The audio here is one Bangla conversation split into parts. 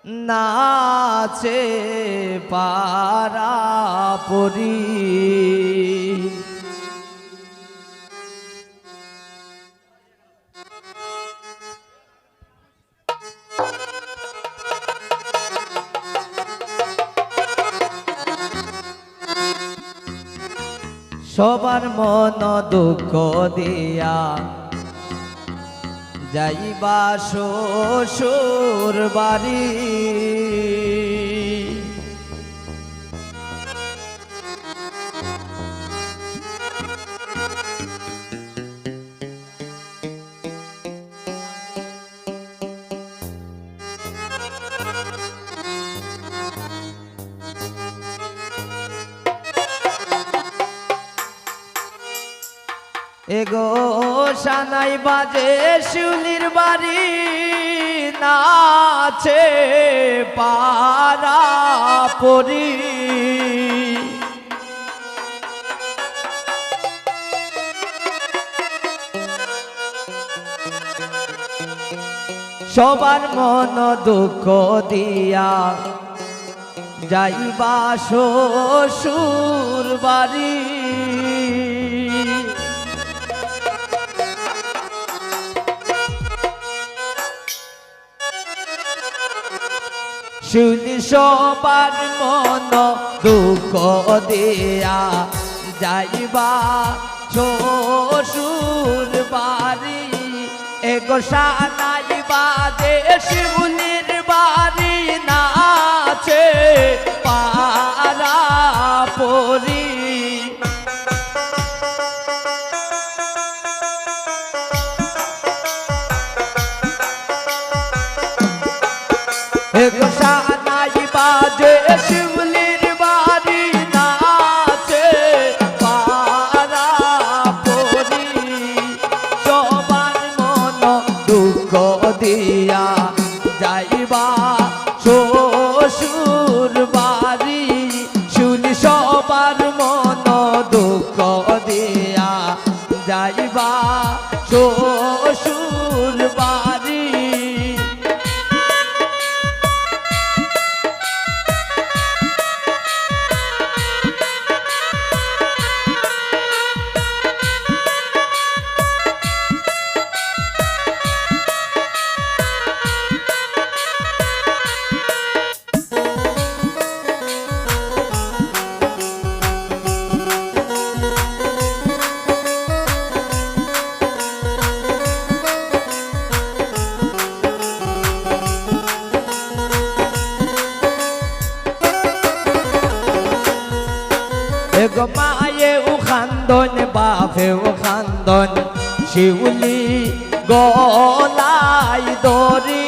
নাচে পারা পরি সবার মন দুঃখ দিয়া যাইবা শ্বশুর বাড়ি এগো সানাই বাজে শিউলির বাড়ি নাচে পারা পরি সবার মন দুঃখ দিয়া যাইবা শ্বশুর বাড়ি শিউলি সবার মন দুঃখ দিয়া যাইবা শ্বশুর বাড়ি এগো সানাই বাজে শিউলির বাড়ি নাচে পারা পরি এগো সানাই বাজে শিউলির বাড়ি নাচে পারা পরি সবার মন দুঃখ দিয়া যাইবা শ্বশুর বাড়ি শিউলি সবার মন দুঃখ দিয়া যাইবা শ্বশুর বাড়ি এগো মায়ে ও খান্দন বাপে ও খান্দন শিউলি গলাই দরি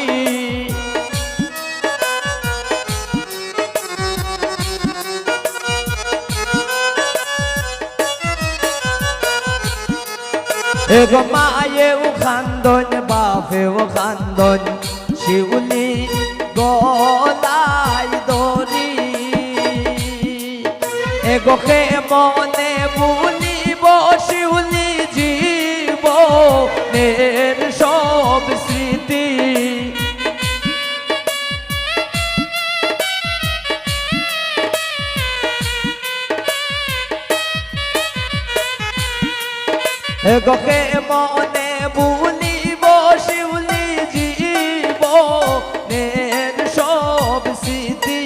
এগো মায়ে ও খান্দন বাপে ও খান্দন শিউলি গলাই দরি এগো কে মনে ভুলিব শিউলি জীবনের সব স্মৃতি এগো কে মনে ভুলিব শিউলি জীবনের সব স্মৃতি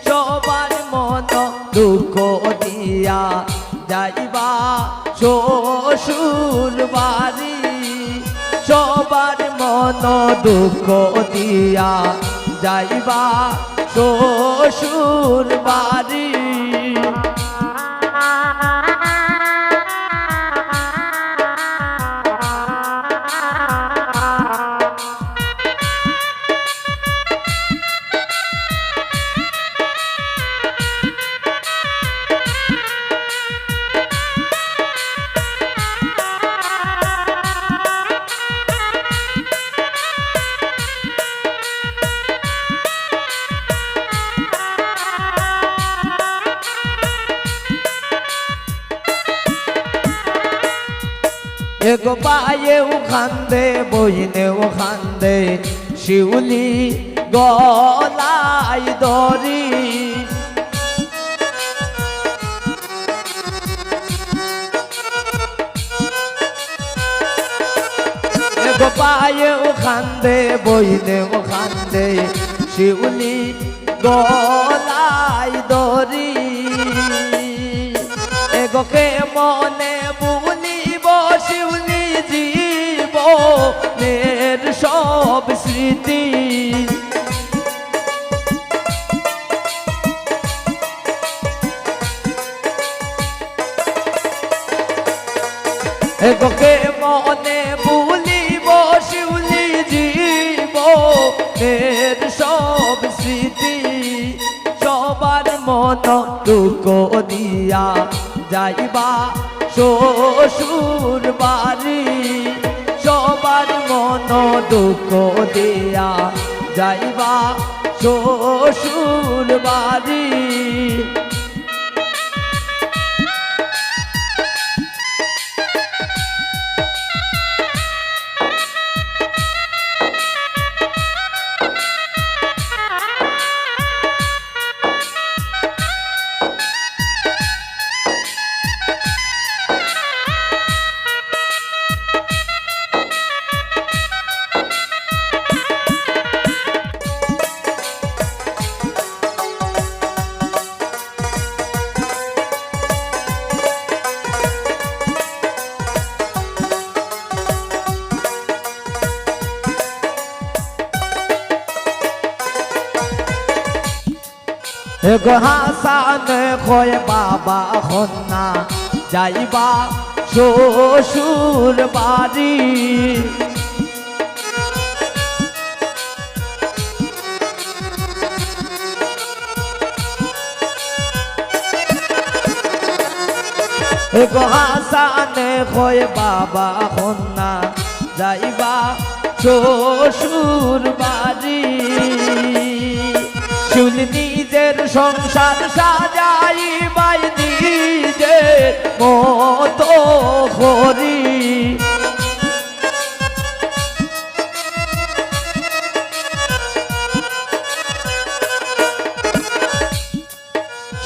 সবার মন দুঃখ দিয়া যাইবা শ্বশুর বাড়ি সবার মন দুঃখ দিয়া যাইবা শ্বশুর বাড়ি एगो पाए उ खांदे बोइने उ खांदे शिवली গলায় দড়ি এগো পায়েও খান্দে বইনেও খান্দে শিউলি গলায় দড়ি এগোকে মনে ভুলিব শিউলি জীবনের সব স্মৃতি এগোকে মনে ভুলিব শিউলি জীবনের সব স্মৃতি সবার মন দুঃখ দিয়া যাইবা শ্বশুর বাড়ি সবার মন দুঃখ দিয়া যাইবা শ্বশুর বাড়ি এগো হাসান কয় বাবা হন্না যাইবা শ্বশুর বাড়ি এগো হাসান কয় বাবা হন্না যাইবা শ্বশুর বাড়ি শুন নিজের সংসার সাজাইবাই নিজের মতো করি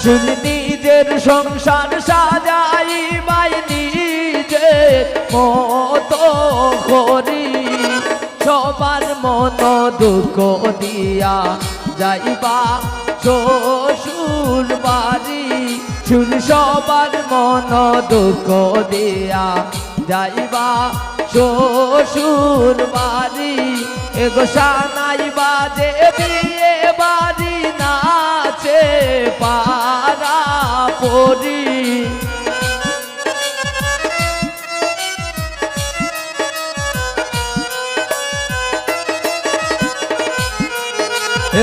শুন নিজের সংসার সাজাইবাই নিজের মতো করি সবার মন দুঃখ দিয়া যাইবা শ্বশুর বাড়ি শুন সবার মন দুঃখ দিয়া যাইবা শ্বশুর বাড়ি এগো সানাই বাজে বিয়ে বাড়ি নাচে পারা পরি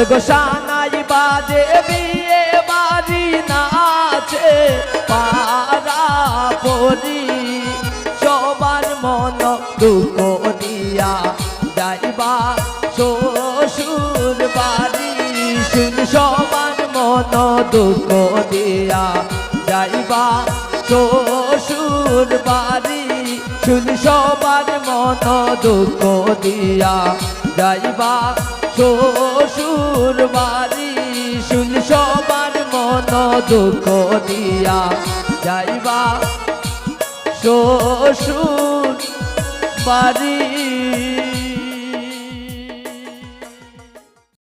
এগো সানাই বাজে বিয়ে বাড়ি নাচে পারা পরি সবার মন দুঃখ দিয়া যাইবা শ্বশুর বাড়ি শুন সবার মন দুঃখ দিয়া যাইবা শ্বশুর বাড়ি শুন সবার মন দুঃখ দিয়া যাইবা শ্বশুর বাড়ি শুন সবার মন দুঃখ দিয়া যাইবা শ্বশুর বাড়ি।